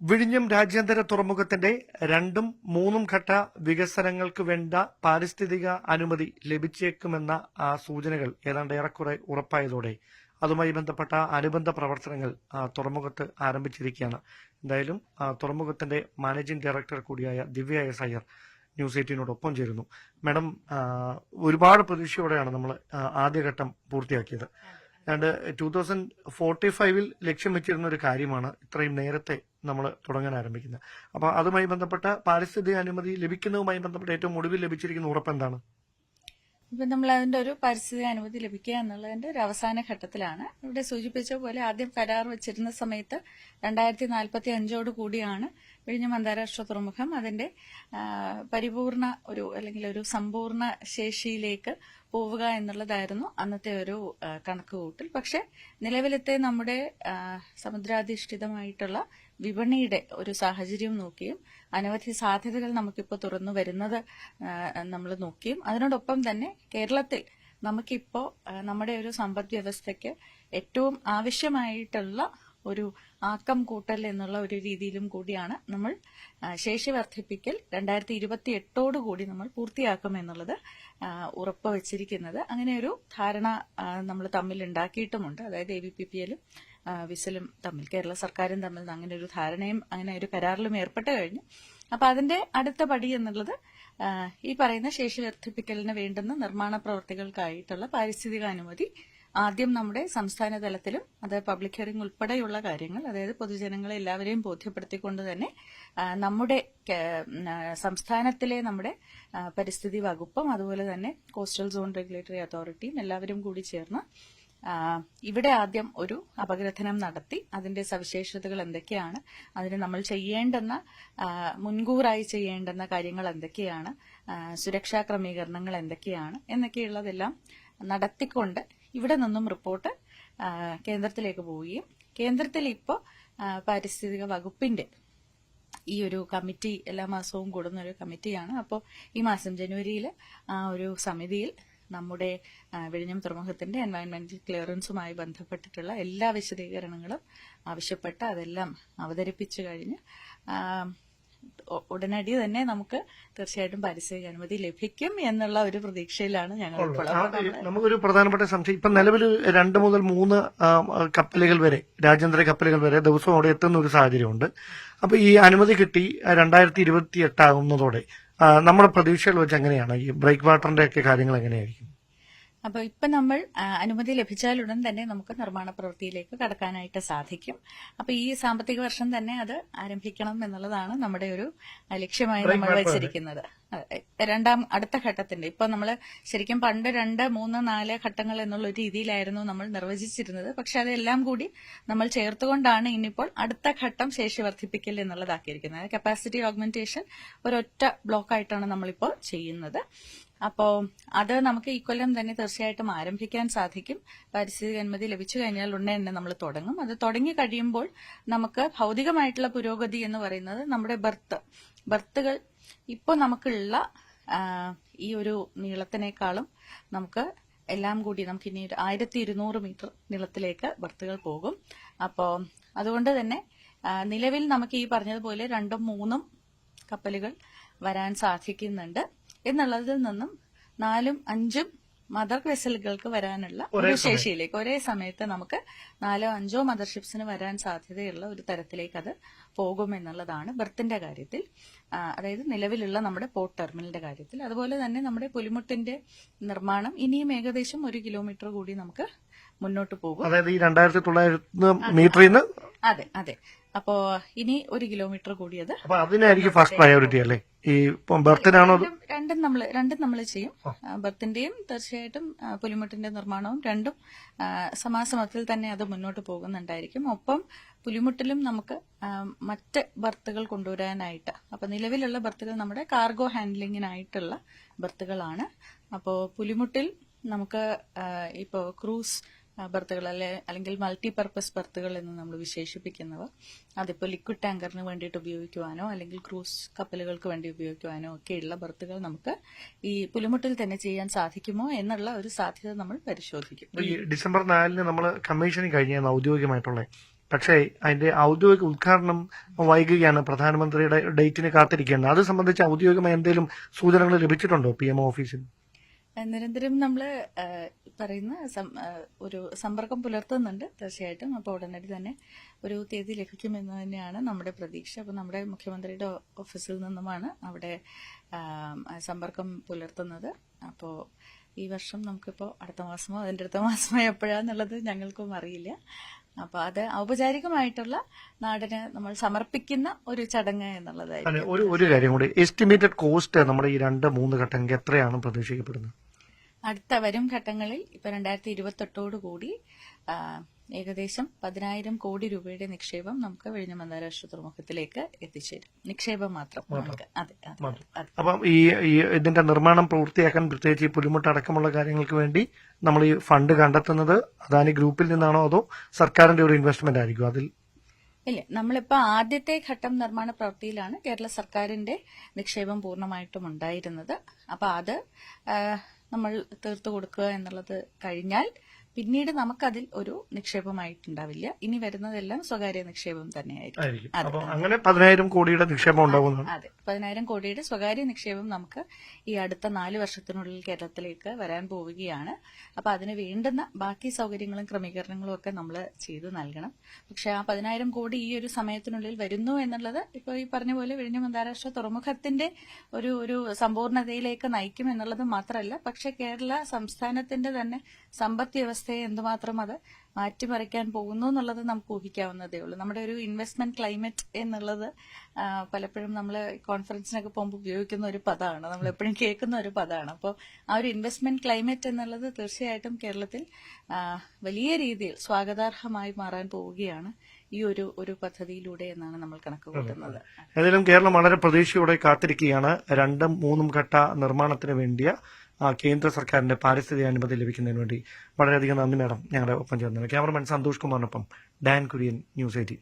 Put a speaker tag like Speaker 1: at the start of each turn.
Speaker 1: വിഴിഞ്ഞം രാജ്യാന്തര തുറമുഖത്തിന്റെ 2ഉം 3ഉം ഘട്ട വികസനങ്ങൾക്ക് വേണ്ട പാരിസ്ഥിതിക അനുമതി ലഭിച്ചേക്കുമെന്ന സൂചനകൾ ഏതാണ്ട് ഏറെക്കുറെ ഉറപ്പായതോടെ അതുമായി ബന്ധപ്പെട്ട അനുബന്ധ പ്രവർത്തനങ്ങൾ തുറമുഖത്ത് ആരംഭിച്ചിരിക്കുകയാണ്. എന്തായാലും തുറമുഖത്തിന്റെ മാനേജിംഗ് ഡയറക്ടർ കൂടിയായ ദിവ്യ എസ് അയ്യർ ന്യൂസ് 18നോടൊപ്പം ചേരുന്നു. മാഡം, ഒരുപാട് പ്രതീക്ഷയോടെയാണ് നമ്മൾ ആദ്യഘട്ടം പൂർത്തിയാക്കിയത്. ഏതാണ്ട് 2045 ലക്ഷ്യം വെച്ചിരുന്ന ഒരു കാര്യമാണ് ഇത്രയും നേരത്തെ നമ്മൾ തുടങ്ങാൻ ആരംഭിക്കുന്നത്. അപ്പൊ അതുമായി ബന്ധപ്പെട്ട പാരിസ്ഥിതിക അനുമതി ലഭിക്കുന്നതുമായി ബന്ധപ്പെട്ട ഏറ്റവും ഒടുവിൽ ലഭിച്ചിരിക്കുന്ന ഉറപ്പ് എന്താണ്?
Speaker 2: ഇപ്പൊ നമ്മൾ അതിന്റെ ഒരു പാരിസ്ഥിതിക അനുമതി ലഭിക്കുക എന്നുള്ളതിന്റെ ഒരു അവസാന ഘട്ടത്തിലാണ്. ഇവിടെ സൂചിപ്പിച്ച പോലെ ആദ്യം കരാർ വെച്ചിരുന്ന സമയത്ത് 2045 കൂടിയാണ് വിഴിഞ്ഞം അന്താരാഷ്ട്ര തുറമുഖം അതിന്റെ പരിപൂർണ അല്ലെങ്കിൽ ഒരു സമ്പൂർണ്ണ ശേഷിയിലേക്ക് പോവുക എന്നുള്ളതായിരുന്നു അന്നത്തെ ഒരു കണക്കുകൂട്ടൽ. പക്ഷെ നിലവിലത്തെ നമ്മുടെ സമുദ്രാധിഷ്ഠിതമായിട്ടുള്ള വിപണിയുടെ ഒരു സാഹചര്യം നോക്കിയും അനവധി സാധ്യതകൾ നമുക്കിപ്പോൾ തുറന്നു വരുന്നത് നമ്മൾ നോക്കിയും അതിനോടൊപ്പം തന്നെ കേരളത്തിൽ നമുക്കിപ്പോൾ നമ്മുടെ ഒരു സമ്പദ് വ്യവസ്ഥയ്ക്ക് ഏറ്റവും ആവശ്യമായിട്ടുള്ള ഒരു ആക്കം കൂട്ടൽ എന്നുള്ള ഒരു രീതിയിലും കൂടിയാണ് നമ്മൾ ശേഷി വർദ്ധിപ്പിക്കൽ 2028 കൂടി നമ്മൾ പൂർത്തിയാക്കുമെന്നുള്ളത് ഉറപ്പ് വെച്ചിരിക്കുന്നത്. അങ്ങനെ ഒരു ധാരണ നമ്മൾ തമ്മിൽ ഉണ്ടാക്കിയിട്ടുമുണ്ട്. അതായത് AVPPLും വിസലും തമ്മിൽ, കേരള സർക്കാരും തമ്മിൽ അങ്ങനെ ഒരു ധാരണയും അങ്ങനെ ഒരു കരാറിലും ഏർപ്പെട്ട് കഴിഞ്ഞു. അപ്പൊ അതിന്റെ അടുത്ത പടി എന്നുള്ളത് ഈ പറയുന്ന ശേഷി വർദ്ധിപ്പിക്കലിന് വേണ്ടുന്ന നിർമ്മാണ പ്രവർത്തികൾക്കായിട്ടുള്ള പാരിസ്ഥിതിക അനുമതി ആദ്യം നമ്മുടെ സംസ്ഥാന തലത്തിലും അത് പബ്ലിക് ഹിയറിംഗ് ഉൾപ്പെടെയുള്ള കാര്യങ്ങൾ, അതായത് പൊതുജനങ്ങളെ എല്ലാവരെയും ബോധ്യപ്പെടുത്തിക്കൊണ്ട് തന്നെ നമ്മുടെ സംസ്ഥാനത്തിലെ നമ്മുടെ പരിസ്ഥിതി വകുപ്പും അതുപോലെ തന്നെ കോസ്റ്റൽ സോൺ റെഗുലേറ്ററി അതോറിറ്റിയും എല്ലാവരും കൂടി ചേർന്ന് ഇവിടെ ആദ്യം ഒരു അപഗ്രഥനം നടത്തി അതിന്റെ സവിശേഷതകൾ എന്തൊക്കെയാണ്, അതിന് നമ്മൾ ചെയ്യേണ്ടുന്ന മുൻകൂറായി ചെയ്യേണ്ടുന്ന കാര്യങ്ങൾ എന്തൊക്കെയാണ്, സുരക്ഷാ ക്രമീകരണങ്ങൾ എന്തൊക്കെയാണ് എന്നൊക്കെയുള്ളതെല്ലാം നടത്തിക്കൊണ്ട് ഇവിടെ നിന്നും റിപ്പോർട്ട് കേന്ദ്രത്തിലേക്ക് പോവുകയും കേന്ദ്രത്തിൽ ഇപ്പോൾ പാരിസ്ഥിതിക വകുപ്പിന്റെ ഈ ഒരു കമ്മിറ്റി എല്ലാ മാസവും കൂടുന്ന ഒരു കമ്മിറ്റിയാണ്. അപ്പോൾ ഈ മാസം ജനുവരിയിൽ ആ ഒരു സമിതിയിൽ നമ്മുടെ വിഴിഞ്ഞം തുറമുഖത്തിന്റെ എൻവയൺമെന്റൽ ക്ലിയറൻസുമായി ബന്ധപ്പെട്ടിട്ടുള്ള എല്ലാ വിശദീകരണങ്ങളും ആവശ്യപ്പെട്ട് അതെല്ലാം അവതരിപ്പിച്ചു കഴിഞ്ഞ് ഉടനടി തന്നെ നമുക്ക് തീർച്ചയായിട്ടും പാരിസ്ഥിതിക അനുമതി ലഭിക്കും എന്നുള്ള ഒരു പ്രതീക്ഷയിലാണ് ഞങ്ങൾ.
Speaker 1: നമുക്കൊരു പ്രധാനപ്പെട്ട സംശയം, ഇപ്പൊ നിലവിൽ 2 മുതൽ 3 കപ്പലുകൾ വരെ, രാജ്യാന്തര കപ്പലുകൾ വരെ ദിവസവും അവിടെ എത്തുന്ന ഒരു സാഹചര്യമുണ്ട്. അപ്പൊ ഈ അനുമതി കിട്ടി 2028 ആകുന്നതോടെ നമ്മുടെ പ്രതീക്ഷകൾ വെച്ച് എങ്ങനെയാണ് ഈ ബ്രേക്ക് വാട്ടറിന്റെ ഒക്കെ കാര്യങ്ങൾ എങ്ങനെയായിരിക്കും?
Speaker 2: അപ്പൊ ഇപ്പൊ നമ്മൾ അനുമതി ലഭിച്ചാലുടൻ തന്നെ നമുക്ക് നിർമ്മാണ പ്രവൃത്തിയിലേക്ക് കടക്കാനായിട്ട് സാധിക്കും. അപ്പൊ ഈ സാമ്പത്തിക വർഷം തന്നെ അത് ആരംഭിക്കണം എന്നുള്ളതാണ് നമ്മുടെ ഒരു ലക്ഷ്യമായി നമ്മൾ വെച്ചിരിക്കുന്നത്. അടുത്ത ഘട്ടത്തിന്റെ ഇപ്പൊ നമ്മൾ ശരിക്കും പണ്ട് 2, 3, 4 ഘട്ടങ്ങൾ എന്നുള്ള ഒരു രീതിയിലായിരുന്നു നമ്മൾ നിർവചിച്ചിരുന്നത്. പക്ഷെ അതെല്ലാം കൂടി നമ്മൾ ചേർത്തുകൊണ്ടാണ് ഇനിയിപ്പോൾ അടുത്ത ഘട്ടം ശേഷി വർദ്ധിപ്പിക്കൽ എന്നുള്ളതാക്കിയിരിക്കുന്നത്. കപ്പാസിറ്റി ഓഗ്മെന്റേഷൻ ഒരൊറ്റ ബ്ലോക്കായിട്ടാണ് നമ്മളിപ്പോൾ ചെയ്യുന്നത്. അപ്പോ അത് നമുക്ക് ഈ കൊല്ലം തന്നെ തീർച്ചയായിട്ടും ആരംഭിക്കാൻ സാധിക്കും. പാരിസ്ഥിതിക അനുമതി ലഭിച്ചു കഴിഞ്ഞാൽ ഉടനെ തന്നെ നമ്മൾ തുടങ്ങും. അത് തുടങ്ങി കഴിയുമ്പോൾ നമുക്ക് ഭൗതികമായിട്ടുള്ള പുരോഗതി എന്ന് പറയുന്നത് നമ്മുടെ ബർത്തുകൾ ഇപ്പോൾ നമുക്കുള്ള ഈ ഒരു നീളത്തിനേക്കാളും നമുക്ക് എല്ലാം കൂടി നമുക്ക് ഇനി 1200 മീറ്റർ നീളത്തിലേക്ക് ബർത്തുകൾ പോകും. അപ്പോൾ അതുകൊണ്ട് തന്നെ നിലവിൽ നമുക്ക് ഈ പറഞ്ഞതുപോലെ 2ഉം 3ഉം കപ്പലുകൾ വരാൻ സാധിക്കുന്നുണ്ട് എന്നുള്ളതിൽ നിന്നും 4ഉം 5ഉം മദർ വെസലുകൾക്ക് വരാനുള്ള ഒരു ശേഷിയിലേക്ക് ഒരേ സമയത്ത് നമുക്ക് 4ഓ 5ഓ മദർഷിപ്സിന് വരാൻ സാധ്യതയുള്ള ഒരു തരത്തിലേക്ക് അത് പോകുമെന്നുള്ളതാണ് ബർത്തിന്റെ കാര്യത്തിൽ, അതായത് നിലവിലുള്ള നമ്മുടെ പോർട്ട് ടെർമിനലിന്റെ കാര്യത്തിൽ. അതുപോലെ തന്നെ നമ്മുടെ പുലിമുട്ടിന്റെ നിർമ്മാണം ഇനിയും ഏകദേശം 1 കിലോമീറ്റർ കൂടി നമുക്ക് മുന്നോട്ട് പോകും.
Speaker 1: അതായത് ഈ 2900 മീറ്ററിൽ നിന്ന്
Speaker 2: അതെ. അപ്പോ ഇനി 1 കിലോമീറ്റർ കൂടിയത്
Speaker 1: അതിനായിരിക്കും ഫസ്റ്റ് പ്രയോറിറ്റി അല്ലേ? ഈ ബർത്തിനാണോ?
Speaker 2: രണ്ടും നമ്മൾ ചെയ്യും. ബർത്തിന്റെയും തീർച്ചയായിട്ടും പുലിമുട്ടിന്റെ നിർമ്മാണവും രണ്ടും സമാസമത്തിൽ തന്നെ അത് മുന്നോട്ട് പോകുന്നുണ്ടായിരിക്കും. ഒപ്പം പുലിമുട്ടിലും നമുക്ക് മറ്റ് ബർത്തുകൾ കൊണ്ടുവരാനായിട്ട്, അപ്പൊ നിലവിലുള്ള ബർത്തുകൾ നമ്മുടെ കാർഗോ ഹാൻഡ്ലിങ്ങിനായിട്ടുള്ള ബർത്തുകളാണ്. അപ്പോ പുലിമുട്ടിൽ നമുക്ക് ഇപ്പോ ക്രൂസ് ബർത്തുകൾ അല്ലെങ്കിൽ മൾട്ടിപർപ്പസ് ബർത്തുകൾ എന്ന് നമ്മൾ വിശേഷിപ്പിക്കുന്നവ, അതിപ്പോൾ ലിക്വിഡ് ടാങ്കറിന് വേണ്ടിയിട്ട് ഉപയോഗിക്കുവാനോ അല്ലെങ്കിൽ ക്രൂസ് കപ്പലുകൾക്ക് വേണ്ടി ഉപയോഗിക്കുവാനോ ഒക്കെയുള്ള ബർത്തുകൾ നമുക്ക് ഈ പുലിമുട്ടിൽ തന്നെ ചെയ്യാൻ സാധിക്കുമോ എന്നുള്ള ഒരു സാധ്യത നമ്മൾ പരിശോധിക്കും.
Speaker 1: ഈ ഡിസംബർ 4 നമ്മൾ കമ്മീഷനിങ് കഴിഞ്ഞ ഔദ്യോഗികമായിട്ടുള്ള പക്ഷേ അതിന്റെ ഔദ്യോഗിക ഉദ്ഘാടനം വൈകുകയാണ്. പ്രധാനമന്ത്രിയുടെ ഡേറ്റിന് കാത്തിരിക്കുകയാണ്. അത് സംബന്ധിച്ച് ഔദ്യോഗികമായി എന്തെങ്കിലും സൂചനകൾ ലഭിച്ചിട്ടുണ്ടോ PMO ഓഫീസിൽ?
Speaker 2: നിരന്തരം നമ്മൾ പറയുന്ന ഒരു സമ്പർക്കം പുലർത്തുന്നുണ്ട് തീർച്ചയായിട്ടും. അപ്പോൾ ഉടനടി തന്നെ ഒരു തീയതി ലഭിക്കുമെന്ന് തന്നെയാണ് നമ്മുടെ പ്രതീക്ഷ. അപ്പോൾ നമ്മുടെ മുഖ്യമന്ത്രിയുടെ ഓഫീസിൽ നിന്നുമാണ് അവിടെ സമ്പർക്കം പുലർത്തുന്നത്. അപ്പോൾ ഈ വർഷം നമുക്കിപ്പോൾ അടുത്ത മാസമോ അതിൻ്റെ അടുത്ത മാസമോ എപ്പോഴാന്നുള്ളത് ഞങ്ങൾക്കും അറിയില്ല. അപ്പോൾ അത് ഔപചാരികമായിട്ടുള്ള നാടിന് നമ്മൾ സമർപ്പിക്കുന്ന ഒരു ചടങ്ങ് എന്നുള്ളതായിരിക്കും.
Speaker 1: ഒരു കാര്യം കൂടി, എസ്റ്റിമേറ്റഡ് കോസ്റ്റ് നമ്മുടെ ഈ 2-3 ഘട്ടങ്ങൾക്ക് എത്രയാണ് പ്രതീക്ഷിക്കപ്പെടുന്നത്?
Speaker 2: അടുത്ത വരും ഘട്ടങ്ങളിൽ ഇപ്പൊ 2028 കൂടി ഏകദേശം 10,000 കോടി രൂപയുടെ നിക്ഷേപം നമുക്ക് വിഴിഞ്ഞം അന്താരാഷ്ട്ര തുറമുഖത്തിലേക്ക് എത്തിച്ചേരും. നിക്ഷേപം മാത്രം നമുക്ക്. അതെ.
Speaker 1: അപ്പം ഈ ഇതിന്റെ നിർമ്മാണം പൂർത്തിയാക്കാൻ പ്രത്യേകിച്ച് ഈ പുലിമുട്ട് അടക്കമുള്ള കാര്യങ്ങൾക്ക് വേണ്ടി നമ്മൾ ഈ ഫണ്ട് കണ്ടെത്തുന്നത് അദാനി ഗ്രൂപ്പിൽ നിന്നാണോ അതോ സർക്കാരിന്റെ ഒരു ഇൻവെസ്റ്റ്മെന്റ് ആയിരിക്കും അതിൽ?
Speaker 2: ഇല്ല, നമ്മളിപ്പോ ആദ്യത്തെ ഘട്ടം നിർമ്മാണ പ്രവൃത്തിയിലാണ് കേരള സർക്കാരിന്റെ നിക്ഷേപം പൂർണ്ണമായിട്ടും ഉണ്ടായിരുന്നത്. അപ്പൊ അത് നമ്മൾ തീർത്തു കൊടുക്കുക എന്നുള്ളത് കഴിഞ്ഞാൽ പിന്നീട് നമുക്കതിൽ ഒരു നിക്ഷേപമായിട്ടുണ്ടാവില്ല. ഇനി വരുന്നതെല്ലാം സ്വകാര്യ നിക്ഷേപം തന്നെയായിരിക്കും.
Speaker 1: അങ്ങനെ 10,000 കോടിയുടെ നിക്ഷേപം ഉണ്ടാകുന്നു.
Speaker 2: അതെ, 10,000 കോടിയുടെ സ്വകാര്യ നിക്ഷേപം നമുക്ക് ഈ അടുത്ത 4 വർഷത്തിനുള്ളിൽ കേരളത്തിലേക്ക് വരാൻ പോവുകയാണ്. അപ്പൊ അതിന് വേണ്ടുന്ന ബാക്കി സൗകര്യങ്ങളും ക്രമീകരണങ്ങളും ഒക്കെ നമ്മൾ ചെയ്തു നൽകണം. പക്ഷെ ആ 10,000 കോടി ഈ ഒരു സമയത്തിനുള്ളിൽ വരുന്നു എന്നുള്ളത് ഇപ്പൊ ഈ പറഞ്ഞ പോലെ വിഴിഞ്ഞം അന്താരാഷ്ട്ര തുറമുഖത്തിന്റെ ഒരു സമ്പൂർണതയിലേക്ക് നയിക്കും എന്നുള്ളത് മാത്രമല്ല, പക്ഷെ കേരള സംസ്ഥാനത്തിന്റെ തന്നെ സമ്പദ് വ്യവസ്ഥയെ എന്തുമാത്രം അത് മാറ്റിമറിക്കാൻ പോകുന്നു എന്നുള്ളത് നമുക്ക് ഊഹിക്കാവുന്നതേ ഉള്ളൂ. നമ്മുടെ ഒരു ഇൻവെസ്റ്റ്മെന്റ് ക്ലൈമറ്റ് എന്നുള്ളത് പലപ്പോഴും നമ്മൾ കോൺഫറൻസിനൊക്കെ പോകുമ്പോൾ ഉപയോഗിക്കുന്ന ഒരു പദമാണ്, നമ്മൾ എപ്പോഴും കേൾക്കുന്ന ഒരു പദമാണ്. അപ്പോൾ ആ ഒരു ഇൻവെസ്റ്റ്മെന്റ് ക്ലൈമറ്റ് എന്നുള്ളത് തീർച്ചയായിട്ടും കേരളത്തിൽ വലിയ രീതിയിൽ സ്വാഗതാർഹമായി മാറാൻ പോവുകയാണ് ഈ ഒരു പദ്ധതിയിലൂടെ എന്നാണ് നമ്മൾ കണക്ക് കൂട്ടുന്നത്.
Speaker 1: ഏതായാലും കേരളം വളരെ പ്രതീക്ഷയോടെ കാത്തിരിക്കുകയാണ് 2-3 ഘട്ട നിർമ്മാണത്തിന് വേണ്ടിയ കേന്ദ്ര സർക്കാരിന്റെ പാരിസ്ഥിതിക അനുമതി ലഭിക്കുന്നതിന് വേണ്ടി. വളരെയധികം നന്ദി മാഡം ഞങ്ങളുടെ ഒപ്പം ചേർന്നത്. ക്യാമറമാൻ സന്തോഷ് കുമാറിനൊപ്പം ഡാൻ കുര്യൻ, ന്യൂസ് 18.